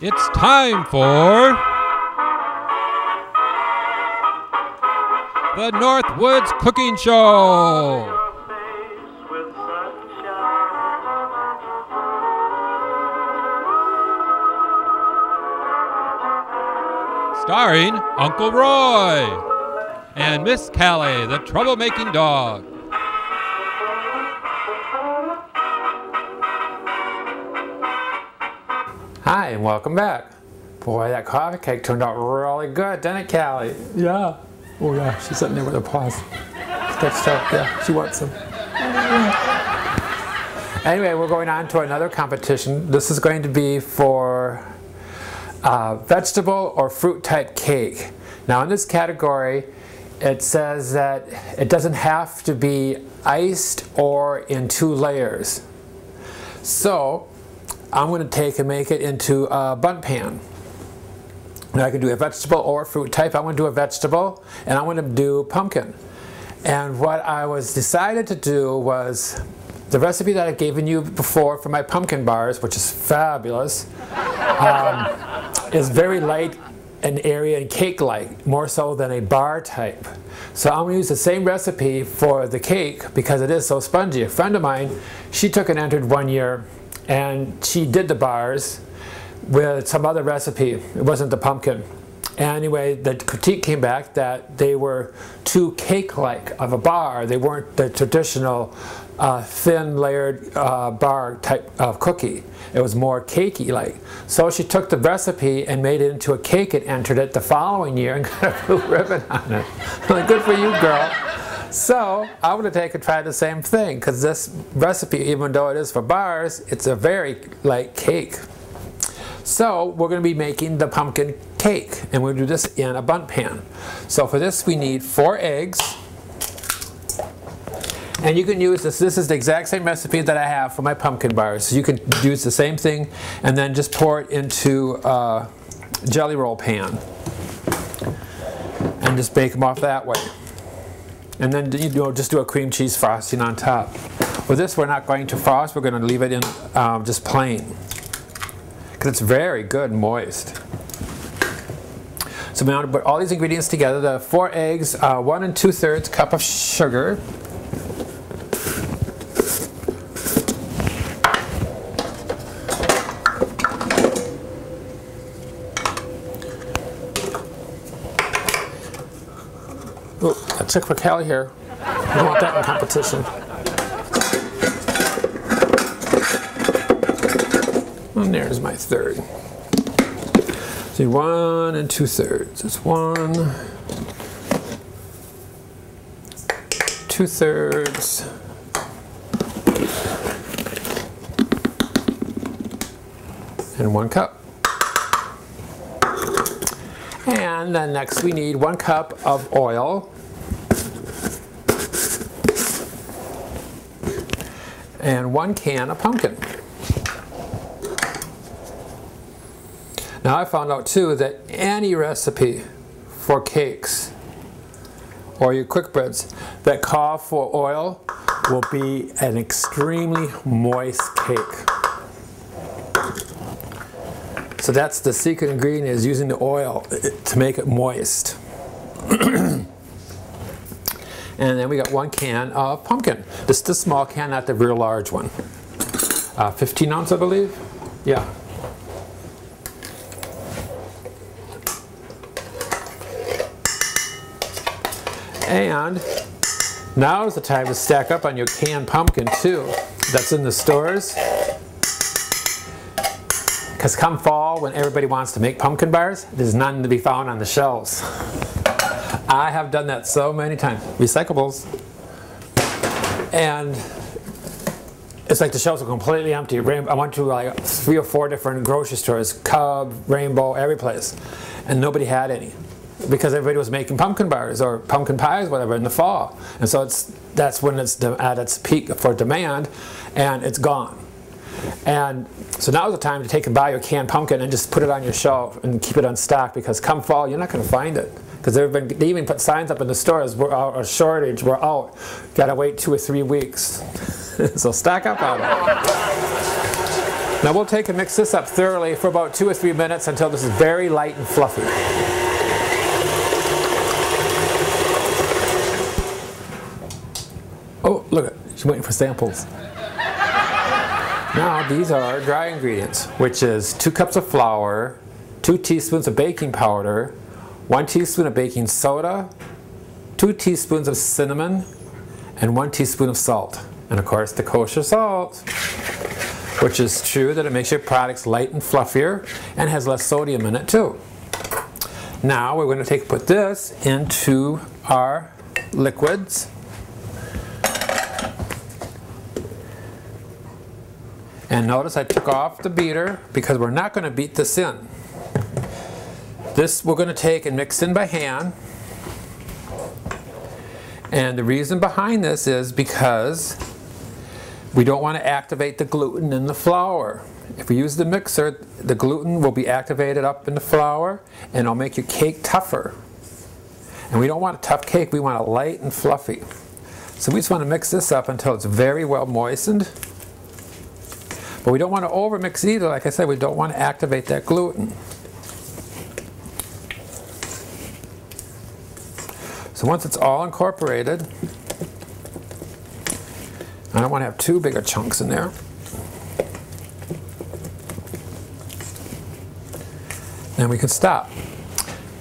It's time for the Northwoods Cooking Show. Starring Uncle Roy and Miss Callie, the troublemaking dog. Hi, and welcome back. Boy, that coffee cake turned out really good, didn't it, Callie? Yeah. Oh, yeah, she's sitting there with her paws. Stretched out. Yeah, she wants some. Anyway, we're going on to another competition. This is going to be for vegetable or fruit type cake. Now, in this category, it says that it doesn't have to be iced or in 2 layers. So, I'm going to take and make it into a bundt pan. Now I can do a vegetable or fruit type. I want to do a vegetable, and I want to do pumpkin. And what I was decided to do was the recipe that I've given you before for my pumpkin bars, which is fabulous, is very light and airy and cake-like, more so than a bar type. So I'm going to use the same recipe for the cake because it is so spongy. A friend of mine, she took and entered one year, and she did the bars with some other recipe. It wasn't the pumpkin. Anyway, the critique came back that they were too cake-like of a bar. They weren't the traditional thin layered bar type of cookie. It was more cakey-like. So she took the recipe and made it into a cake and entered it the following year and got a blue ribbon on it. I'm like, good for you, girl. So I'm going to take and try the same thing, because this recipe, even though it is for bars, it's a very light cake. So we're going to be making the pumpkin cake, and we're going to do this in a bundt pan. So for this we need 4 eggs, and you can use this. This is the exact same recipe that I have for my pumpkin bars. So you can use the same thing and then just pour it into a jelly roll pan and just bake them off that way. And then just do a cream cheese frosting on top. With this, we're not going to frost. We're going to leave it in just plain, because it's very good and moist. So we want to put all these ingredients together. The 4 eggs, 1 2/3 cup of sugar, oh, I took for Callie here. I don't want that in competition. And there's my 1/3. See, 1 2/3. It's 1 2/3. And 1 cup. And then next we need 1 cup of oil. And 1 can of pumpkin. Now I found out too that any recipe for cakes or your quick breads that call for oil will be an extremely moist cake. So that's the secret ingredient, is using the oil to make it moist. And then we got 1 can of pumpkin. This is the small can, not the real large one. 15 ounce, I believe. Yeah. And now is the time to stack up on your canned pumpkin too. That's in the stores. Because come fall, when everybody wants to make pumpkin bars, there's none to be found on the shelves. I have done that so many times. Recyclables. And it's like the shelves are completely empty. I went to like 3 or 4 different grocery stores, Cub, Rainbow, every place, and nobody had any, because everybody was making pumpkin bars or pumpkin pies, whatever, in the fall. And so that's when it's at its peak for demand, and it's gone. And so now is the time to take and buy your canned pumpkin and just put it on your shelf and keep it on stock, because come fall you're not going to find it, because they even put signs up in the stores, we're out, a shortage, we're out, gotta wait 2 or 3 weeks. So stock up on it. Now we'll take and mix this up thoroughly for about 2 or 3 minutes until this is very light and fluffy. Oh, look at it. She's waiting for samples. Now these are our dry ingredients, which is 2 cups of flour, 2 teaspoons of baking powder, 1 teaspoon of baking soda, 2 teaspoons of cinnamon, and 1 teaspoon of salt. And of course the kosher salt, which is true that it makes your products light and fluffier and has less sodium in it too. Now we're going to put this into our liquids. And notice I took off the beater because we're not going to beat this in. This we're going to take and mix in by hand. And the reason behind this is because we don't want to activate the gluten in the flour. If we use the mixer, the gluten will be activated up in the flour and it'll make your cake tougher. And we don't want a tough cake, we want it light and fluffy. So we just want to mix this up until it's very well moistened. But we don't want to overmix either. Like I said, we don't want to activate that gluten. So once it's all incorporated, I don't want to have too big of chunks in there. And we can stop.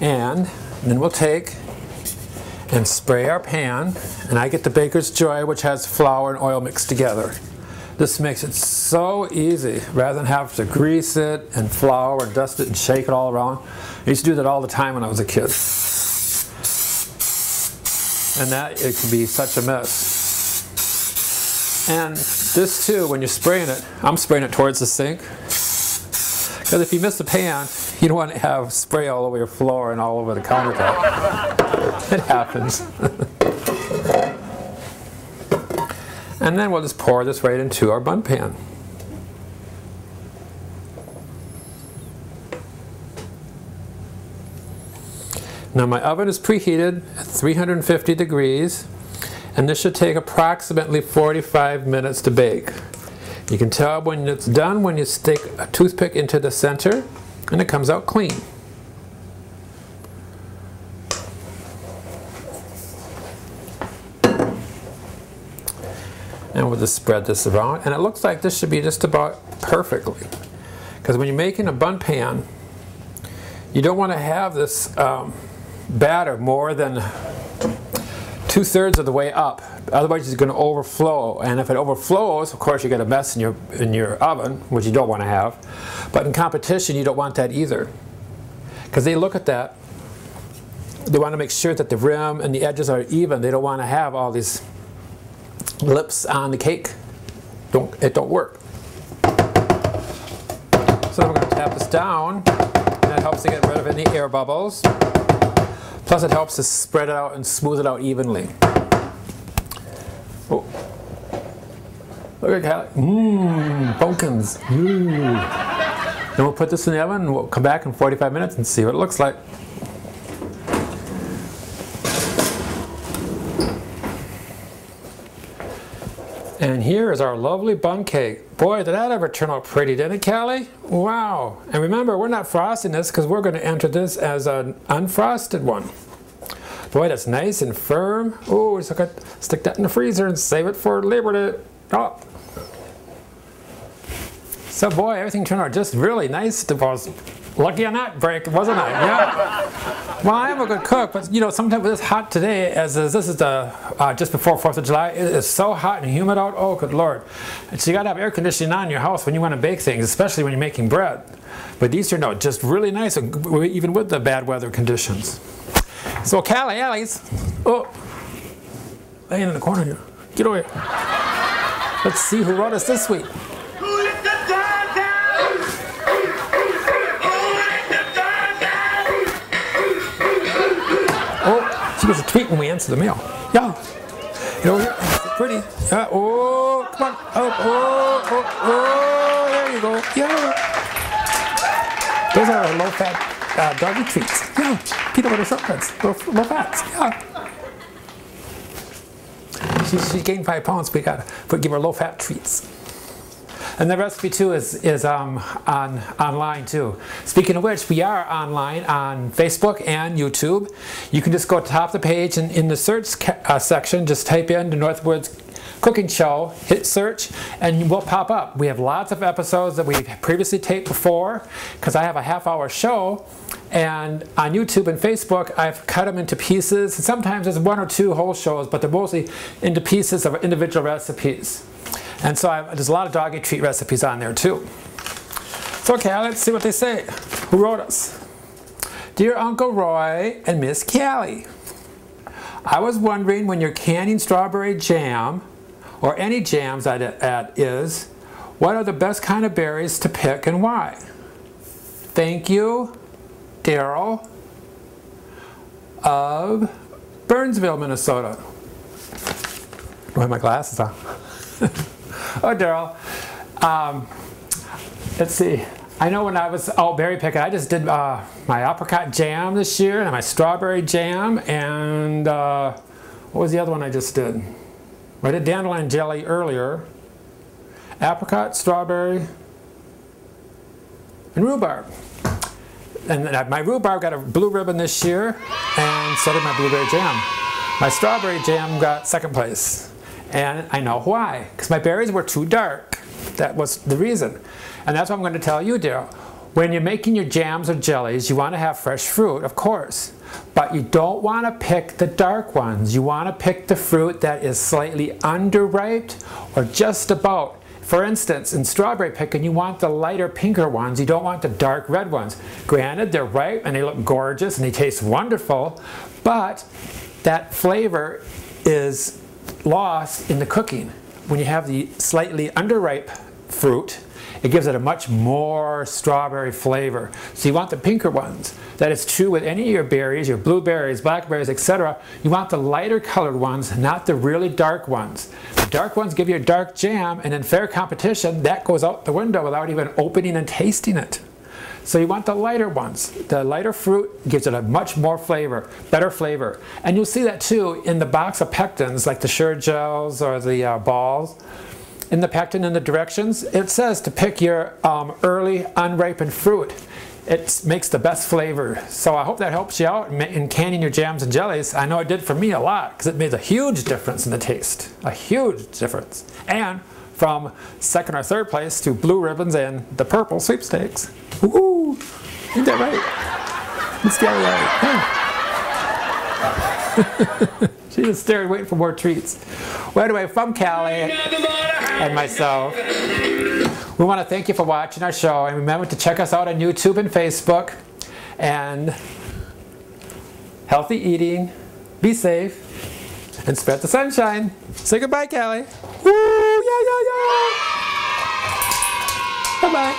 And then we'll take and spray our pan. And I get the Baker's Joy, which has flour and oil mixed together. This makes it so easy, rather than have to grease it and flour and dust it and shake it all around. I used to do that all the time when I was a kid. And that, it can be such a mess. And this too, when you're spraying it, I'm spraying it towards the sink. Because if you miss the pan, you don't want to have spray all over your floor and all over the countertop. It happens. And then we'll just pour this right into our bun pan. Now my oven is preheated at 350 degrees, and this should take approximately 45 minutes to bake. You can tell when it's done when you stick a toothpick into the center and it comes out clean. And we'll just spread this around, and it looks like this should be just about perfectly. Because when you're making a bun pan, you don't want to have this batter more than 2/3 of the way up. Otherwise it's going to overflow, and if it overflows, of course you get a mess in your oven, which you don't want to have. But in competition you don't want that either. Because they look at that, they want to make sure that the rim and the edges are even. They don't want to have all these lips on the cake. It don't work. So we're going to tap this down. That helps to get rid of any air bubbles. Plus it helps to spread it out and smooth it out evenly. Oh. Look at Callie. Pumpkins. Then we'll put this in the oven and we'll come back in 45 minutes and see what it looks like. And here is our lovely bun cake. Boy, did that ever turn out pretty, didn't it, Callie? Wow. And remember, we're not frosting this because we're going to enter this as an unfrosted one. Boy, that's nice and firm. Oh, stick that in the freezer and save it for Labor Day. Oh. So boy, everything turned out just really nice. I was lucky on that break, wasn't I? Yeah. Well, I am a good cook, but you know, sometimes it's hot today, as this is the just before 4th of July. It is so hot and humid out. Oh, good Lord! And so you got to have air conditioning on in your house when you want to bake things, especially when you're making bread. But these turned out just really nice, even with the bad weather conditions. So Callie, Allie's, oh, laying in the corner here. Get over here. Let's see who wrote us this week. Oh, she gets a tweet when we answer the mail. Yeah. Get over here. It's pretty. Yeah. Oh, come on. Oh, there you go. Yeah. Those are our low-fat doggy treats. Yeah. Peanut butter shortcuts. Low fats. Yeah. She gained 5 pounds. We got to give her low-fat treats. And the recipe too is online too. Speaking of which, we are online on Facebook and YouTube. You can just go to the top of the page and in the search section, just type in the Northwoods Cooking Show, hit search, and we'll pop up. We have lots of episodes that we've previously taped before, because I have a half-hour show, and on YouTube and Facebook I've cut them into pieces. And sometimes there's 1 or 2 whole shows, but they're mostly into pieces of individual recipes. And so there's a lot of doggy treat recipes on there too. So okay, let's see what they say. Who wrote us? Dear Uncle Roy and Miss Callie, I was wondering when you're canning strawberry jam, or any jams that is, what are the best kind of berries to pick and why? Thank you, Daryl of Burnsville, Minnesota. Do I have my glasses on? Oh, Daryl. Let's see. I know when I was out berry picking, I just did my apricot jam this year and my strawberry jam, and what was the other one I just did? I did dandelion jelly earlier, apricot, strawberry, and rhubarb. And my rhubarb got a blue ribbon this year, and so did my blueberry jam. My strawberry jam got 2nd place, and I know why, because my berries were too dark. That was the reason. And that's what I'm going to tell you, Daryl. When you're making your jams or jellies, you want to have fresh fruit, of course. But you don't want to pick the dark ones. You want to pick the fruit that is slightly underripe or just about. For instance, in strawberry picking, you want the lighter pinker ones. You don't want the dark red ones. Granted, they're ripe and they look gorgeous and they taste wonderful, but that flavor is lost in the cooking. When you have the slightly underripe fruit, it gives it a much more strawberry flavor. So you want the pinker ones. That is true with any of your berries, your blueberries, blackberries, etc. You want the lighter colored ones, not the really dark ones. The dark ones give you a dark jam, and in fair competition, that goes out the window without even opening and tasting it. So you want the lighter ones. The lighter fruit gives it a much more flavor, better flavor. And you'll see that too in the box of pectins, like the Sure Gels or the balls. In the pectin, in the directions, it says to pick your early unripened fruit. It makes the best flavor. So I hope that helps you out in canning your jams and jellies. I know it did for me a lot, because it made a huge difference in the taste. A huge difference. And from 2nd or 3rd place to blue ribbons and the purple sweepstakes. Woo! Ain't that right? It's scary, right? She just stared, waiting for more treats. Well, anyway, from Callie and myself, we want to thank you for watching our show, and remember to check us out on YouTube and Facebook. And healthy eating, be safe, and spread the sunshine. Say goodbye, Callie. Woo! Yeah, yeah, yeah! Bye-bye.